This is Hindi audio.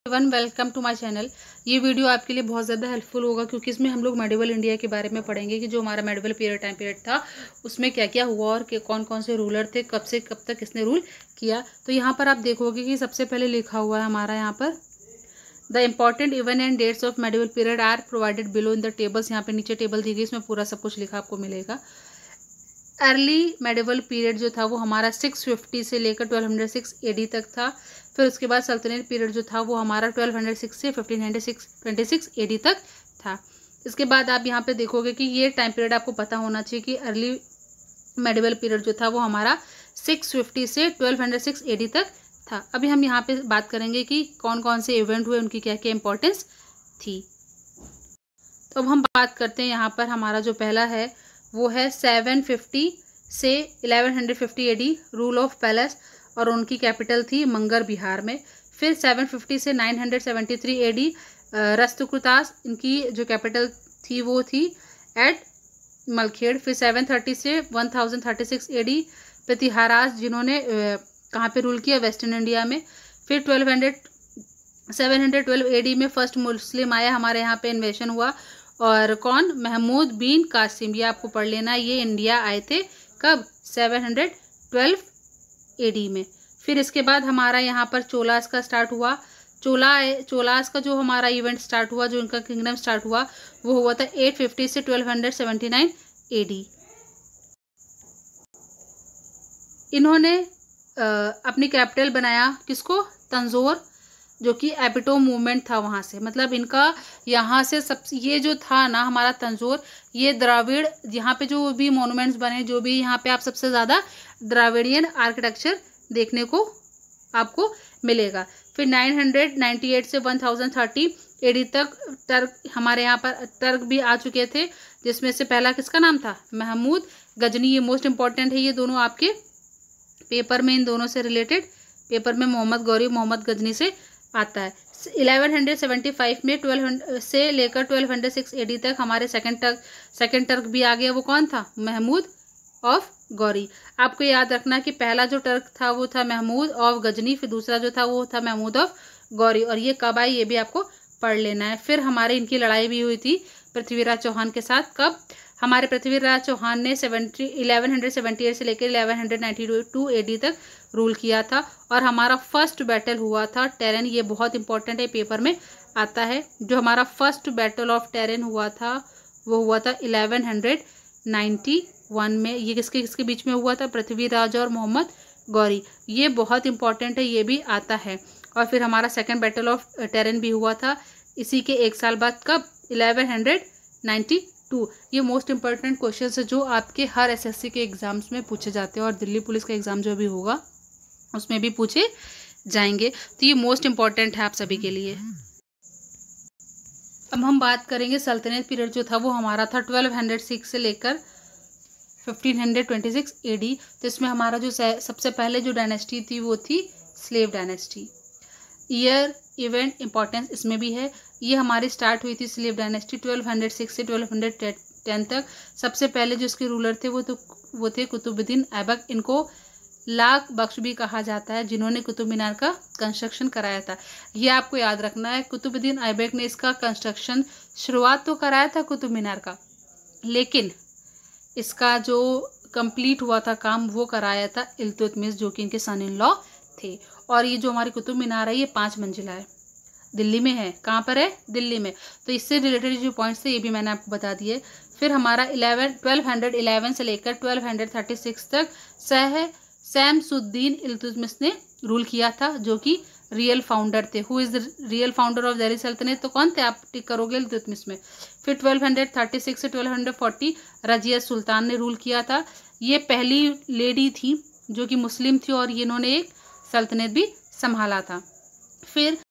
One welcome to my channel. ये वीडियो आपके लिए बहुत ज़्यादा हेल्पफुल होगा क्योंकि इसमें हम लोग मेडिवल इंडिया के बारे में पढ़ेंगे कि जो हमारा मेडिवल टाइम पीरियड था उसमें क्या क्या हुआ और कौन कौन से रूलर थे, कब से कब तक किसने रूल किया। तो यहाँ पर आप देखोगे कि सबसे पहले लिखा हुआ है हमारा यहाँ पर the important event and dates of medieval period are provided below in the tables. यहाँ पे नीचे टेबल दी गई, इसमें पूरा सब कुछ लिखा आपको मिलेगा। अर्ली मेडिवल पीरियड जो था वो हमारा 650 से लेकर 1206 एडी तक था। फिर उसके बाद सल्तनत पीरियड जो था वो हमारा 1206 से 1526 एडी तक था। इसके बाद आप यहाँ पे देखोगे कि ये टाइम पीरियड आपको पता होना चाहिए कि अर्ली मेडिवल पीरियड जो था वो हमारा 650 से 1206 एडी तक था। अभी हम यहाँ पे बात करेंगे कि कौन कौन से इवेंट हुए, उनकी क्या क्या इंपॉर्टेंस थी। तो अब हम बात करते हैं यहाँ पर हमारा जो पहला है वो है 750 से 1150 एडी रूल ऑफ पैलेस, और उनकी कैपिटल थी मंगर बिहार में। फिर 750 से 973 एडी रस्तुकुतास, इनकी जो कैपिटल थी वो थी एट मलखेड़। फिर 730 से 1036 एडी प्रतिहारास, जिन्होंने कहाँ पे रूल किया, वेस्टर्न इंडिया में। फिर 712 एडी में फर्स्ट मुस्लिम आया, हमारे यहाँ पे इन्वेशन हुआ, और कौन, महमूद बिन कासिम। ये आपको पढ़ लेना, ये इंडिया आए थे कब, 712 एडी में। फिर इसके बाद हमारा यहाँ पर चोलास का स्टार्ट हुआ। चोलास का जो हमारा इवेंट स्टार्ट हुआ, जो इनका किंगडम स्टार्ट हुआ, वो हुआ था 850 से 1279 एडी। इन्होंने अपनी कैपिटल बनाया किसको, तंजौर, जो कि एपिटो मूवमेंट था वहाँ से। मतलब इनका यहाँ से सब ये जो था ना हमारा तंजौर, ये द्राविड़, यहाँ पे जो भी मॉन्यूमेंट्स बने, जो भी यहाँ पे आप सबसे ज़्यादा द्राविडियन आर्किटेक्चर देखने को आपको मिलेगा। फिर 998 से 1030 एडी तक टर्क, हमारे यहाँ पर टर्क भी आ चुके थे, जिसमें से पहला किसका नाम था, महमूद गजनी। ये मोस्ट इंपॉर्टेंट है, ये दोनों आपके पेपर में, इन दोनों से रिलेटेड पेपर में मोहम्मद गौरी, मोहम्मद गजनी से आता है। 1175 में 1200 से लेकर 1206 एडी तक हमारे सेकंड टर्क भी आ गया। वो कौन था, महमूद ऑफ गौरी। आपको याद रखना कि पहला जो टर्क था वो था महमूद ऑफ गजनी, फिर दूसरा जो था वो था महमूद ऑफ गौरी, और ये कब आई ये भी आपको पढ़ लेना है। फिर हमारे इनकी लड़ाई भी हुई थी पृथ्वीराज चौहान के साथ। कब, हमारे पृथ्वीराज चौहान ने 1178 से लेकर 1192 एडी तक रूल किया था, और हमारा फर्स्ट बैटल हुआ था टेरन। ये बहुत इंपॉर्टेंट है, पेपर में आता है। जो हमारा फर्स्ट बैटल ऑफ टेरन हुआ था वो हुआ था 1191 में। ये किसके किसके बीच में हुआ था, पृथ्वीराज और मोहम्मद गौरी। ये बहुत इंपॉर्टेंट है, ये भी आता है। और फिर हमारा सेकेंड बैटल ऑफ टेरन भी हुआ था इसी के एक साल बाद, कब, 1192। ये मोस्ट इंपॉर्टेंट क्वेश्चन है जो आपके हर एसएससी के एग्जाम्स में पूछे जाते हैं, और दिल्ली पुलिस का एग्जाम जो भी होगा उसमें भी पूछे जाएंगे। तो ये मोस्ट इंपॉर्टेंट है आप सभी के लिए। अब हम बात करेंगे सल्तनत पीरियड जो था वो हमारा था 1206 से लेकर 1526 एडी। तो इसमें हमारा जो सबसे पहले जो डायनेस्टी थी वो थी slave dynasty. Year, event, importance इसमें भी है। ये हमारी स्टार्ट हुई थी स्लेव डायनेस्टी 1206 से 1210 तक। सबसे पहले जो इसके रूलर थे वो थे कुतुबुद्दीन ऐबक। इनको लाख बख्श भी कहा जाता है, जिन्होंने कुतुब मीनार का कंस्ट्रक्शन कराया था। ये आपको याद रखना है, कुतुबुद्दीन ऐबक ने इसका कंस्ट्रक्शन शुरुआत तो कराया था कुतुब मीनार का, लेकिन इसका जो कंप्लीट हुआ था काम वो कराया था इल्तुतमिश, जो कि इनके सन इन लॉ थे। और ये जो हमारी कुतुब मीनार है ये 5 मंजिला है, दिल्ली में है। कहाँ पर है, दिल्ली में। तो इससे रिलेटेड जो पॉइंट्स थे ये भी मैंने आपको बता दिए। फिर हमारा 1211 से लेकर 1236 तक शमसुद्दीन इल्तुतमिश ने रूल किया था, जो कि रियल फाउंडर थे। Who is the real founder of Delhi सल्तनत, तो कौन थे, आप टिक करोगे, इल्तुतमिश में। फिर 1236 से 1240 रजिया सुल्तान ने रूल किया था। ये पहली लेडी थी जो कि मुस्लिम थी, और इन्होंने एक सल्तनत भी संभाला था। फिर